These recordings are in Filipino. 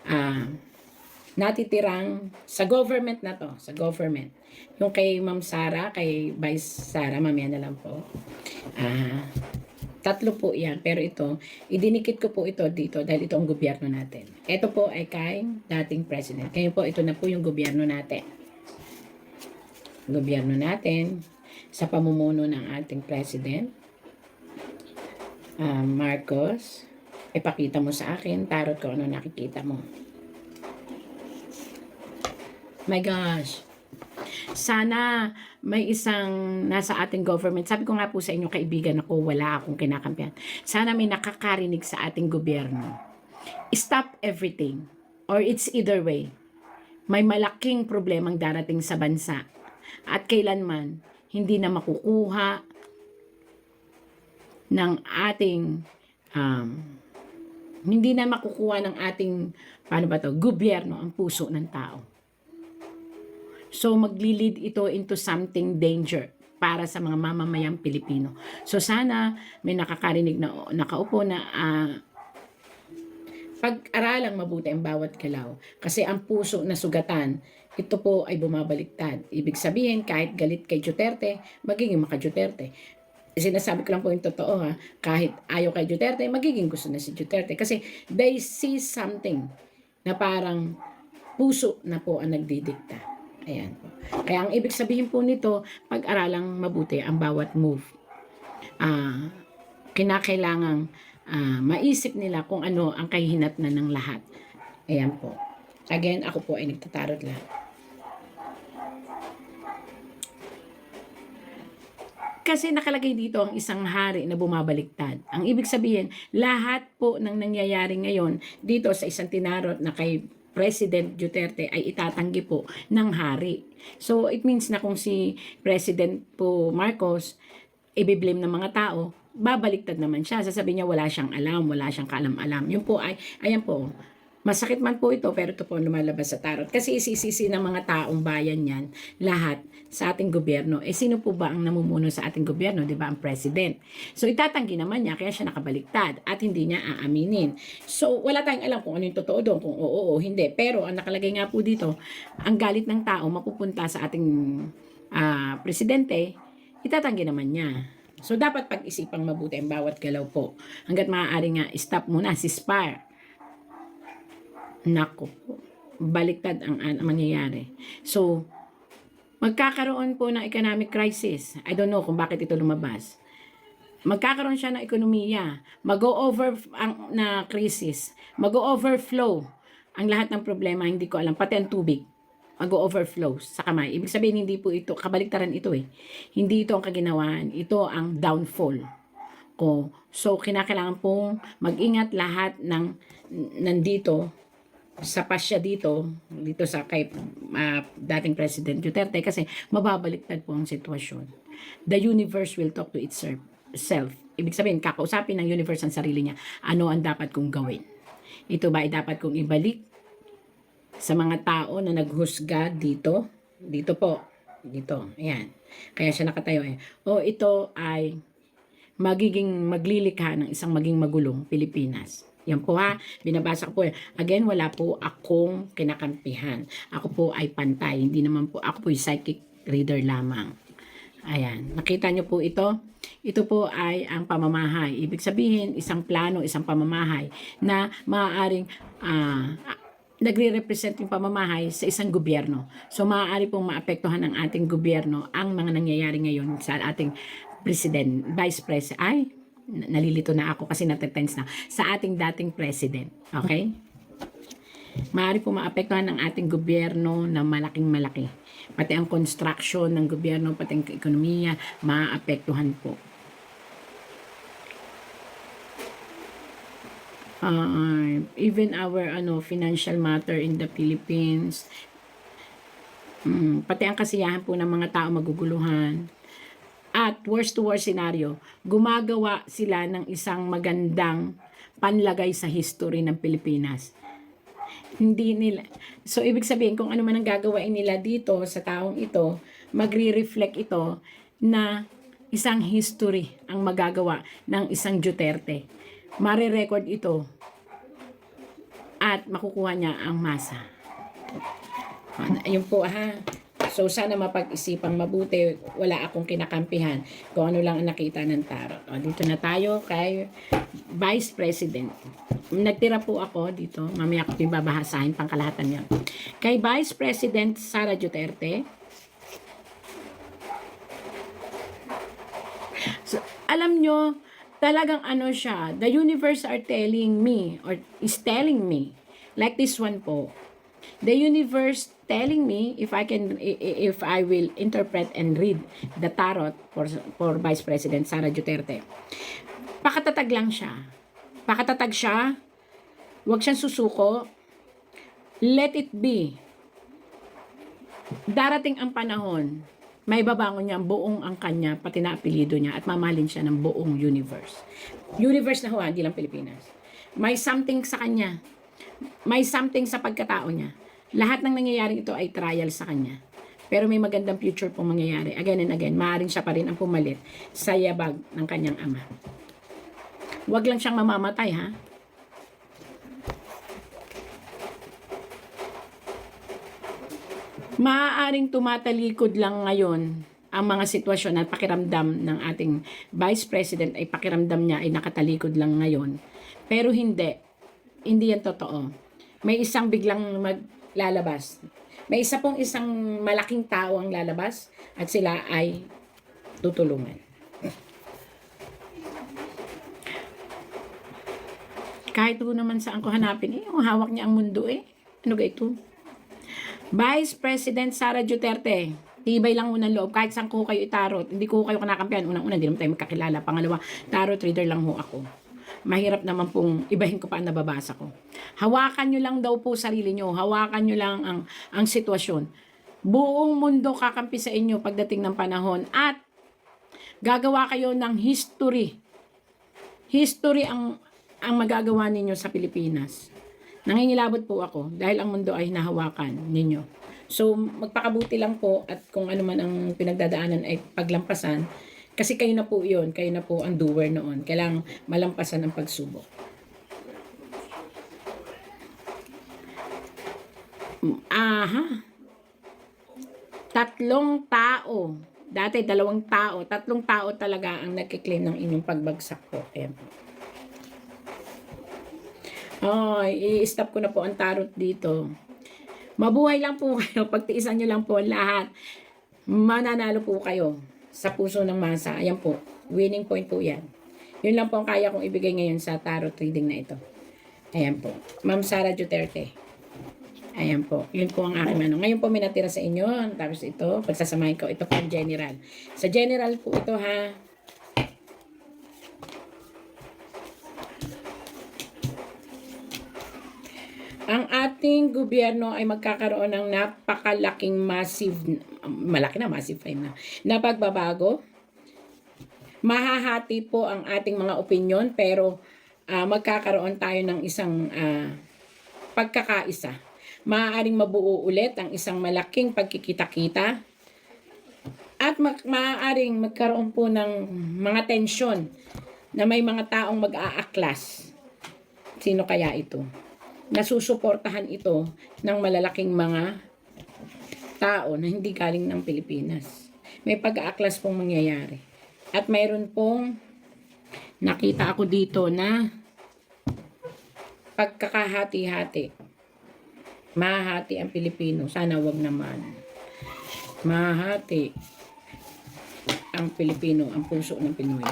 ah, natitirang sa government na to, sa government. Yung kay Ma'am Sara, kay Vice Sara, mamaya na lang po. Tatlo po yan, pero ito, idinikit ko po ito dito dahil ito ang gobyerno natin. Ito po ay kay dating president. Kaya po, ito na po yung gobyerno natin. Gobyerno natin sa pamumuno ng ating president, Marcos. Ipakita mo sa akin, tarot ko ano nakikita mo. My gosh. Sana may isang nasa ating government. Sabi ko nga po sa inyo, kaibigan ako, wala akong kinakampihan. Sana may nakakarinig sa ating gobyerno. Stop everything. Or it's either way. May malaking problemang darating sa bansa. At kailanman, hindi na makukuha ng ating hindi na makukuha ng ating gobyerno ang puso ng tao. So magli-lead ito into something danger para sa mga mamamayang Pilipino. So sana may nakakarinig na nakaupo na pag-aralang mabuti ang bawat galaw. Kasi ang puso na sugatan, ito po ay bumabaliktad. Ibig sabihin, kahit galit kay Duterte, magiging maka-Duterte. Sinasabi ko lang po yung totoo ha, kahit ayaw kay Duterte, magiging gusto na si Duterte. Kasi they see something na parang puso na po ang nagdidikta. Ayan po. Kaya ang ibig sabihin po nito, pag-aralang mabuti ang bawat move. Kinakailangang maisip nila kung ano ang kahihinatnan ng lahat. Ayan po. Again, ako po ay nagtatarot lang. Kasi nakalagay dito ang isang hari na bumabaliktad. Ang ibig sabihin, lahat po ng nangyayari ngayon dito sa isang tinarot na kay President Duterte ay itatanggi po ng hari. So it means na kung si President po Marcos ibiblame ng mga tao, babaliktad naman siya. Sasabihin niya wala siyang alam, wala siyang kaalam-alam. Yun po ay, ayan po, masakit man po ito, pero ito po lumalabas sa tarot. Kasi isisisi ng mga taong bayan yan, lahat sa ating gobyerno. Sino po ba ang namumuno sa ating gobyerno? Diba? Ang president. So itatanggi naman niya, kaya siya nakabaliktad at hindi niya aaminin. So wala tayong alam kung ano yung totoo doon, kung oo o hindi. Pero ang nakalagay nga po dito, ang galit ng tao mapupunta sa ating presidente, itatanggi naman niya. So dapat pag-isipang mabuti ang bawat galaw po. Hanggat maaari nga, stop muna, ceasefire. Nako po, baliktad ang mangyayari. So, magkakaroon po ng economic crisis. I don't know kung bakit ito lumabas. Magkakaroon siya ng ekonomiya. Mag-o-over na crisis. Mag-o-overflow. Ang lahat ng problema, hindi ko alam. Pati ang tubig. Mag-o-overflow sa kamay. Ibig sabihin, hindi po ito, kabaliktaran ito eh. Hindi ito ang kaginawaan. Ito ang downfall ko. So, kinakailangan pong mag-ingat lahat ng nandito sa pasya dito sa kay dating President Duterte kasi mababaliktad po ang sitwasyon. The universe will talk to itself. Ibig sabihin, kakausapin ng universe ang sarili niya. Ano ang dapat kong gawin? Ito ba ay dapat kong ibalik sa mga tao na naghusga dito? Dito po. Dito. Ayan. Kaya siya nakatayo eh. O ito ay maglilikha ng isang maging magulong Pilipinas. Yan po ha, binabasa ko po. Again, wala po akong kinakampihan. Ako po ay pantay. Hindi naman po, ako po ay psychic reader lamang. Ayan, nakita nyo po ito? Ito po ay ang pamamahay. Ibig sabihin, isang plano, isang pamamahay na maaaring nagre-represent yung pamamahay sa isang gobyerno. So, maaari pong maapektuhan ng ating gobyerno ang mga nangyayari ngayon sa ating president, vice president, nalilito na ako kasi natetense na, sa ating dating president. Okay? Maaari po maapektuhan ng ating gobyerno na malaking malaki. Pati ang construction ng gobyerno, pati ang ekonomiya, maapektuhan po. Even our financial matter in the Philippines, pati ang kasiyahan po ng mga tao maguguluhan. At worst to worst scenario, gumagawa sila ng isang magandang panlagay sa history ng Pilipinas. Hindi nila. So, ibig sabihin, kung ano man ang gagawain nila dito sa taong ito, magre-reflect ito na isang history ang magagawa ng isang Duterte. Mare-record ito at makukuha niya ang masa. Ayun po ha. So sana mapag-isipang mabuti, wala akong kinakampihan kung ano lang ang nakita ng tarot. O, dito na tayo kay Vice President. Nagtira po ako dito, mamaya ko babahasahin pang kalahatan yan. Kay Vice President Sara Duterte. So, alam nyo, talagang ano siya, the universe are telling me, or is telling me, like this one po, the universe telling me if I will interpret and read the tarot for Vice President Sara Duterte. Pakatatag lang siya. Pakatatag siya. Huwag siyang susuko. Let it be. Darating ang panahon, may babangon niya buong ang kanya, pati na apelyido niya, at mamahalin siya ng buong universe. Universe na ho, hindi lang Pilipinas. May something sa kanya. May something sa pagkatao niya. Lahat ng nangyayari ito ay trial sa kanya. Pero may magandang future pong mangyayari. Again and again, maaaring siya pa rin ang pumalit sa yabag ng kanyang ama. Huwag lang siyang mamamatay, ha? Maaaring tumatalikod lang ngayon ang mga sitwasyon at pakiramdam ng ating Vice President ay pakiramdam niya ay nakatalikod lang ngayon. Pero hindi. Hindi yan totoo. May isang biglang lalabas. May isang malaking tao ang lalabas at sila ay tutulungan. Kahit po naman saan ko hanapin, yung hawak niya ang mundo Ano ga ito? Vice President Sara Duterte, tibay lang unang loob. Kahit saan ko kayo itarot, hindi ko kayo kinakampihan. Unang-una, hindi naman tayo magkakilala. Pangalawa, tarot reader lang ho ako. Mahirap naman pong ibahin ko pa ang nababasa ko. Hawakan nyo lang daw po sarili nyo. Hawakan nyo lang ang sitwasyon. Buong mundo kakampi sa inyo pagdating ng panahon. At gagawa kayo ng history. History ang magagawa ninyo sa Pilipinas. Nangingilabot po ako dahil ang mundo ay hinahawakan ninyo. So magpakabuti lang po at kung ano man ang pinagdadaanan ay paglampasan. Kasi kayo na po yun, kayo na po ang doer noon. Kailangang malampasan ang pagsubok. Aha. 3 tao. Dati 2 tao. 3 tao talaga ang nagkiklaim ng inyong pagbagsak po. Ayan po. I-stop ko na po ang tarot dito. Mabuhay lang po kayo. Pagtiisan nyo lang po lahat. Mananalo po kayo sa puso ng masa. Ayan po. Winning point po yan. Yun lang po ang kaya kong ibigay ngayon sa tarot reading na ito. Ayan po. Ma'am Sara Duterte. Ayan po. Yun po ang aking ano. Ngayon po may natira sa inyo. Tapos ito, pagsasamahin ko. Ito po ang general. Sa general po ito ha. Ang ating gobyerno ay magkakaroon ng napakalaking massive na pagbabago. Mahahati po ang ating mga opinyon pero magkakaroon tayo ng isang pagkakaisa. Maaaring mabuo ulit ang isang malaking pagkikita-kita at maaaring magkaroon po ng mga tensyon na may mga taong mag-aaklas. Sino kaya ito? Nasusuportahan ito ng malalaking mga tao na hindi galing ng Pilipinas. May pag-aaklas pong mangyayari. At mayroon pong nakita ako dito na pagkakahati-hati. Mahahati ang Pilipino. Sana wag naman. Mahahati ang Pilipino, ang puso ng Pinoy.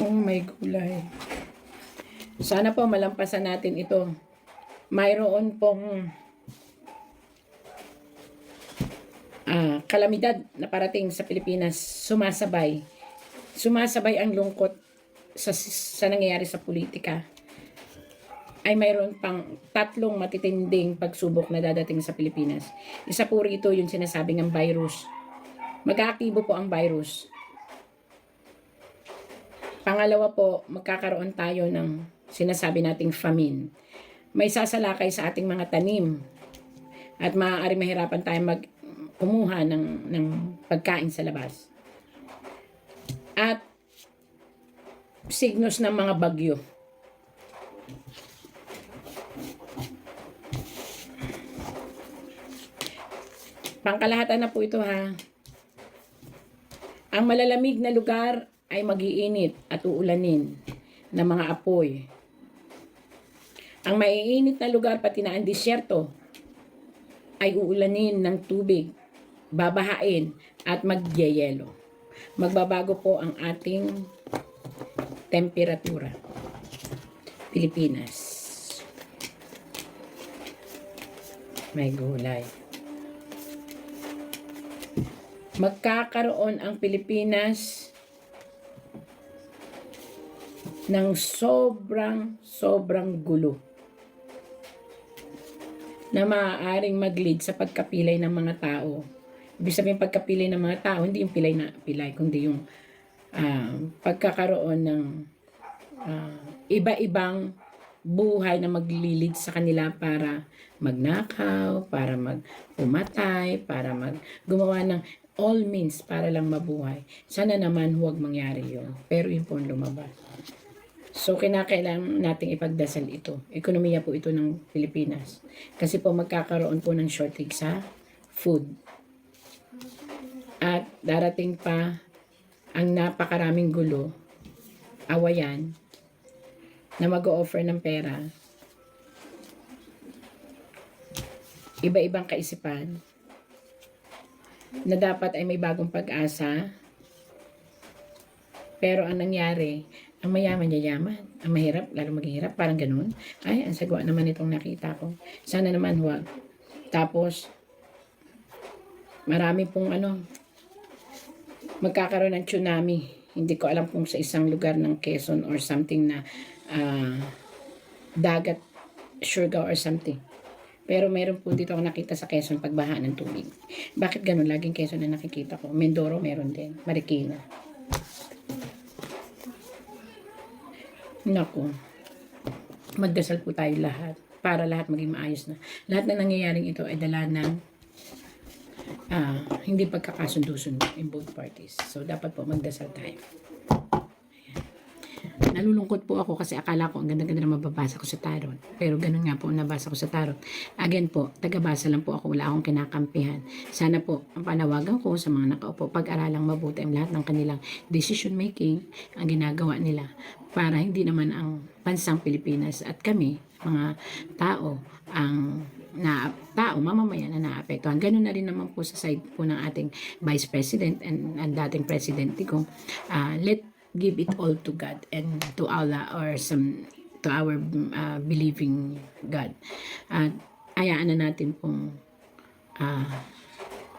Oh my gulay. Sana po malampasan natin ito. Mayroon pong kalamidad na parating sa Pilipinas. Sumasabay ang lungkot sa nangyayari sa politika. Ay mayroon pang 3 matitinding pagsubok na dadating sa Pilipinas. Isa po rito yung sinasabing ng virus. Mag-aaktibo po ang virus. Pangalawa po, magkakaroon tayo ng sinasabi nating famine. May sasalakay sa ating mga tanim at maaari mahirapan tayo kumuha ng pagkain sa labas. At signos ng mga bagyo. Pangkalahatan na po ito ha. Ang malalamig na lugar ay mag-iinit at uulanin ng mga apoy. Ang maiinit na lugar pati na ang disyerto ay uulanin ng tubig, babahain at magyeyelo. Magbabago po ang ating temperatura. Pilipinas. May gulay. Magkakaroon ang Pilipinas ng sobrang gulo na maaaring mag-lead sa pagkapilay ng mga tao. Ibig sabihin pagkapilay ng mga tao, hindi yung pilay, kundi yung pagkakaroon ng iba-ibang buhay na maglilid sa kanila para magnakaw, para magpumatay, para gumawa ng all means para lang mabuhay. Sana naman huwag mangyari yun. Pero yun po ang lumabas. So, kinakailangan nating ipagdasal ito. Ekonomiya po ito ng Pilipinas. Kasi po magkakaroon po ng shortage sa food. At darating pa ang napakaraming gulo, awayan, na mag-o-offer ng pera, iba-ibang kaisipan, na dapat ay may bagong pag-asa, pero ang nangyari, ang mayaman yayaman, ang mahirap lalo maghihirap, parang ganun. Ay, ang sagwa naman itong nakita ko. Sana naman huwag. Tapos, marami pong magkakaroon ng tsunami. Hindi ko alam kung sa isang lugar ng Quezon or something na dagat, Surigao or something. Pero meron po dito ako nakita sa Quezon pagbaha ng tubig. Bakit ganun? Laging Quezon na nakikita ko. Mindoro meron din. Marikina. Naku. Magdasal po tayo lahat para lahat maging maayos na. Lahat na nangyayaring ito ay dala ng hindi pagkakasundo-sundo in both parties. So, dapat po magdasal tayo. Nalulungkot po ako kasi akala ko ang ganda-ganda na mababasa ko sa tarot. Pero ganun nga po ang nabasa ko sa tarot. Again po, tagabasa lang po ako. Wala akong kinakampihan. Sana po, ang panawagan ko sa mga nakaupo, pag-aralang mabuti ang lahat ng kanilang decision making, ang ginagawa nila para hindi naman ang bansang Pilipinas at kami, mga tao, mamamayan na naapektuhan. Ganun na rin naman po sa side po ng ating Vice President and dating Presidente ko. Let give it all to God and to Allah or to our believing God. At hayaan na natin pong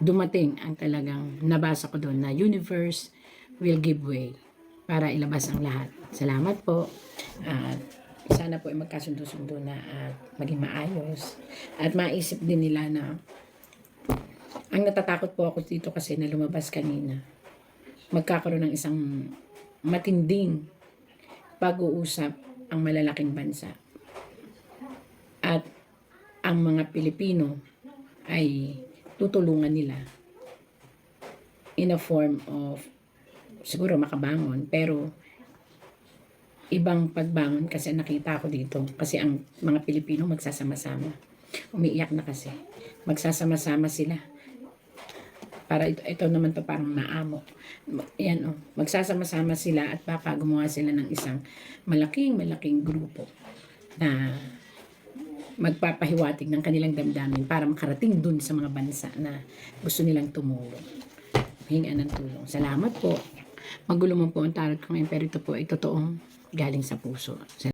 dumating ang talagang nabasa ko doon na universe will give way para ilabas ang lahat. Salamat po. Sana po ay magkasundo-sundo na at maging maayos. At maisip din nila na ang natatakot po ako dito kasi na lumabas kanina. Magkakaroon ng isang matinding pag-uusap ang malalaking bansa. At ang mga Pilipino ay tutulungan nila in a form of siguro makabangon, pero ibang pagbangon kasi nakita ko dito. Kasi ang mga Pilipino magsasama-sama. Umiiyak na kasi. Magsasama-sama sila. Para ito naman to parang naamo. Yan magsasama-sama sila at baka gumawa sila ng isang malaking grupo na magpapahiwatig ng kanilang damdamin para makarating dun sa mga bansa na gusto nilang tumulong. Hinga ng tulong. Salamat po. Magulo man po ang tarot ko ngayon pero ito po ay totoong galing sa puso.